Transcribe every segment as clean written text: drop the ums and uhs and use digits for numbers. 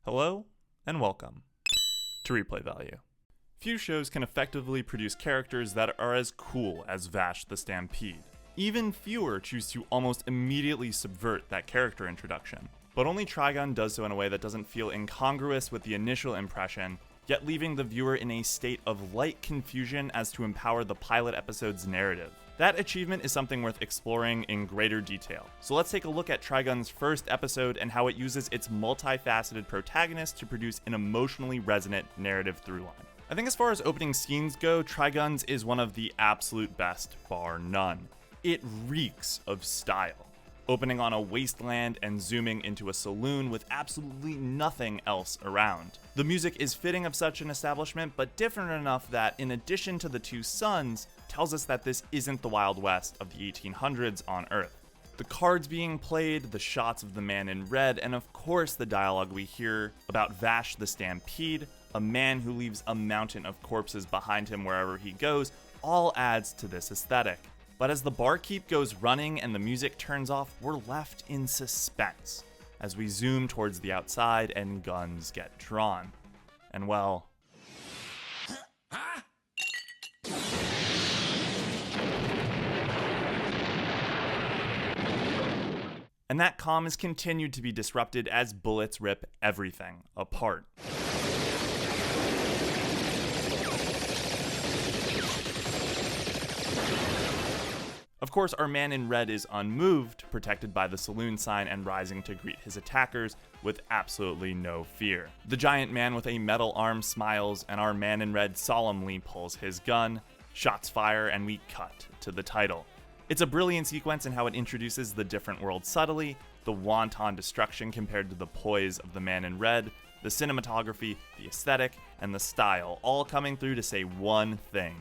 Hello, and welcome to Replay Value. Few shows can effectively produce characters that are as cool as Vash the Stampede. Even fewer choose to almost immediately subvert that character introduction. But only Trigun does so in a way that doesn't feel incongruous with the initial impression, yet leaving the viewer in a state of light confusion as to empower the pilot episode's narrative. That achievement is something worth exploring in greater detail. So let's take a look at Trigun's first episode and how it uses its multifaceted protagonist to produce an emotionally resonant narrative throughline. I think as far as opening scenes go, Trigun's is one of the absolute best, bar none. It reeks of style. Opening on a wasteland and zooming into a saloon with absolutely nothing else around. The music is fitting of such an establishment, but different enough that, in addition to the two suns, tells us that this isn't the Wild West of the 1800s on Earth. The cards being played, the shots of the man in red, and of course the dialogue we hear about Vash the Stampede, a man who leaves a mountain of corpses behind him wherever he goes, all adds to this aesthetic. But as the barkeep goes running and the music turns off, we're left in suspense as we zoom towards the outside and guns get drawn. And well... And that calm is continued to be disrupted as bullets rip everything apart. Of course, our man in red is unmoved, protected by the saloon sign and rising to greet his attackers with absolutely no fear. The giant man with a metal arm smiles, and our man in red solemnly pulls his gun, shots fire, and we cut to the title. It's a brilliant sequence in how it introduces the different worlds subtly, the wanton destruction compared to the poise of the man in red, the cinematography, the aesthetic, and the style, all coming through to say one thing: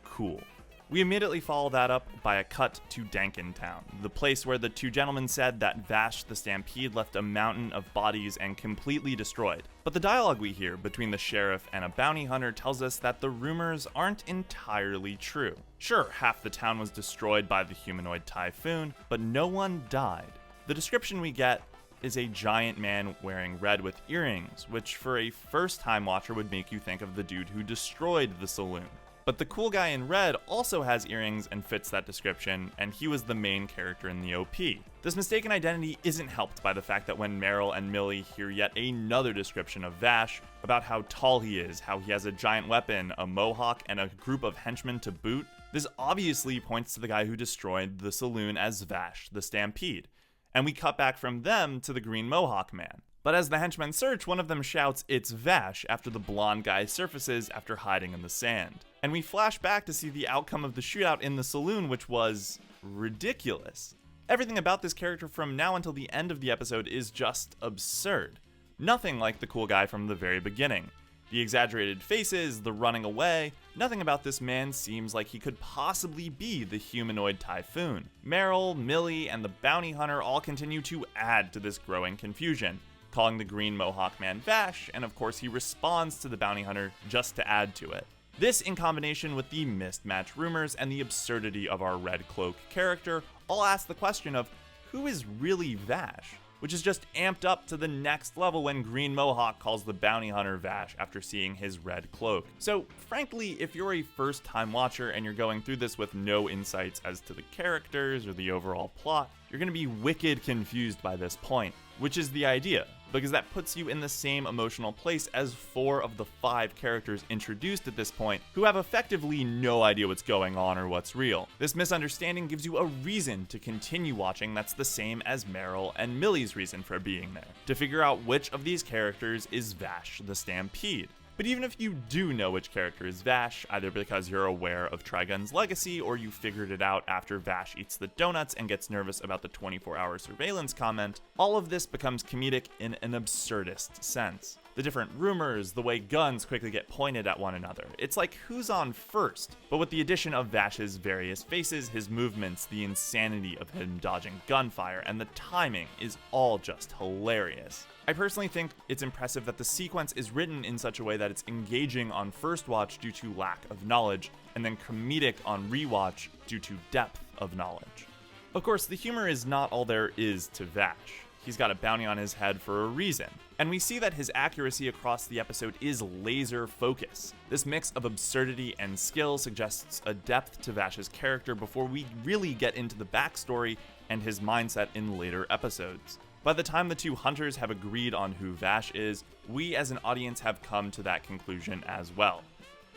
cool. We immediately follow that up by a cut to Dankentown, the place where the two gentlemen said that Vash the Stampede left a mountain of bodies and completely destroyed. But the dialogue we hear between the sheriff and a bounty hunter tells us that the rumors aren't entirely true. Sure, half the town was destroyed by the humanoid typhoon, but no one died. The description we get is a giant man wearing red with earrings, which for a first-time watcher would make you think of the dude who destroyed the saloon. But the cool guy in red also has earrings and fits that description, and he was the main character in the OP. This mistaken identity isn't helped by the fact that when Meryl and Millie hear yet another description of Vash, about how tall he is, how he has a giant weapon, a mohawk, and a group of henchmen to boot, this obviously points to the guy who destroyed the saloon as Vash the Stampede. And we cut back from them to the green mohawk man. But as the henchmen search, one of them shouts, "It's Vash," after the blonde guy surfaces after hiding in the sand. And we flash back to see the outcome of the shootout in the saloon, which was ridiculous. Everything about this character from now until the end of the episode is just absurd. Nothing like the cool guy from the very beginning. The exaggerated faces, the running away, nothing about this man seems like he could possibly be the humanoid typhoon. Meryl, Millie, and the bounty hunter all continue to add to this growing confusion, calling the green mohawk man Vash, and of course he responds to the bounty hunter just to add to it. This, in combination with the mismatched rumors and the absurdity of our red cloak character, all ask the question of who is really Vash, which is just amped up to the next level when Green Mohawk calls the bounty hunter Vash after seeing his red cloak. So frankly, if you're a first-time watcher and you're going through this with no insights as to the characters or the overall plot, you're going to be wicked confused by this point, which is the idea, because that puts you in the same emotional place as 4 of the 5 characters introduced at this point who have effectively no idea what's going on or what's real. This misunderstanding gives you a reason to continue watching that's the same as Meryl and Millie's reason for being there, to figure out which of these characters is Vash the Stampede. But even if you do know which character is Vash, either because you're aware of Trigun's legacy or you figured it out after Vash eats the donuts and gets nervous about the 24-hour surveillance comment, all of this becomes comedic in an absurdist sense. The different rumors, the way guns quickly get pointed at one another. It's like who's on first? But with the addition of Vash's various faces, his movements, the insanity of him dodging gunfire, and the timing is all just hilarious. I personally think it's impressive that the sequence is written in such a way that it's engaging on first watch due to lack of knowledge, and then comedic on rewatch due to depth of knowledge. Of course, the humor is not all there is to Vash. He's got a bounty on his head for a reason. And we see that his accuracy across the episode is laser focus. This mix of absurdity and skill suggests a depth to Vash's character before we really get into the backstory and his mindset in later episodes. By the time the two hunters have agreed on who Vash is, we as an audience have come to that conclusion as well,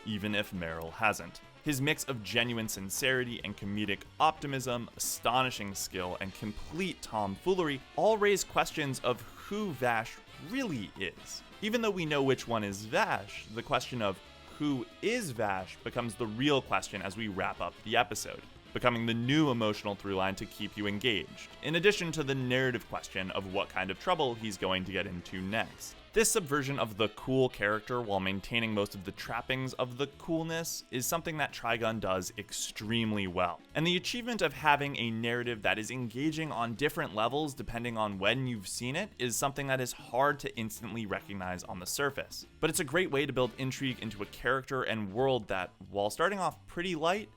even if Meryl hasn't. His mix of genuine sincerity and comedic optimism, astonishing skill, and complete tomfoolery all raise questions of who Vash really is. Even though we know which one is Vash, the question of who is Vash becomes the real question as we wrap up the episode, becoming the new emotional throughline to keep you engaged, in addition to the narrative question of what kind of trouble he's going to get into next. This subversion of the cool character while maintaining most of the trappings of the coolness is something that Trigun does extremely well. And the achievement of having a narrative that is engaging on different levels depending on when you've seen it is something that is hard to instantly recognize on the surface. But it's a great way to build intrigue into a character and world that, while starting off pretty light,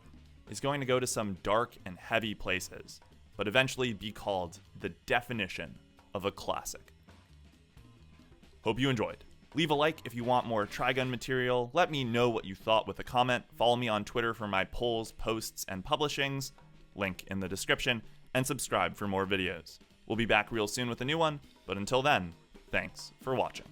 is going to go to some dark and heavy places, but eventually be called the definition of a classic. Hope you enjoyed. Leave a like if you want more Trigun material, let me know what you thought with a comment, follow me on Twitter for my polls, posts, and publishings, link in the description, and subscribe for more videos. We'll be back real soon with a new one, but until then, thanks for watching.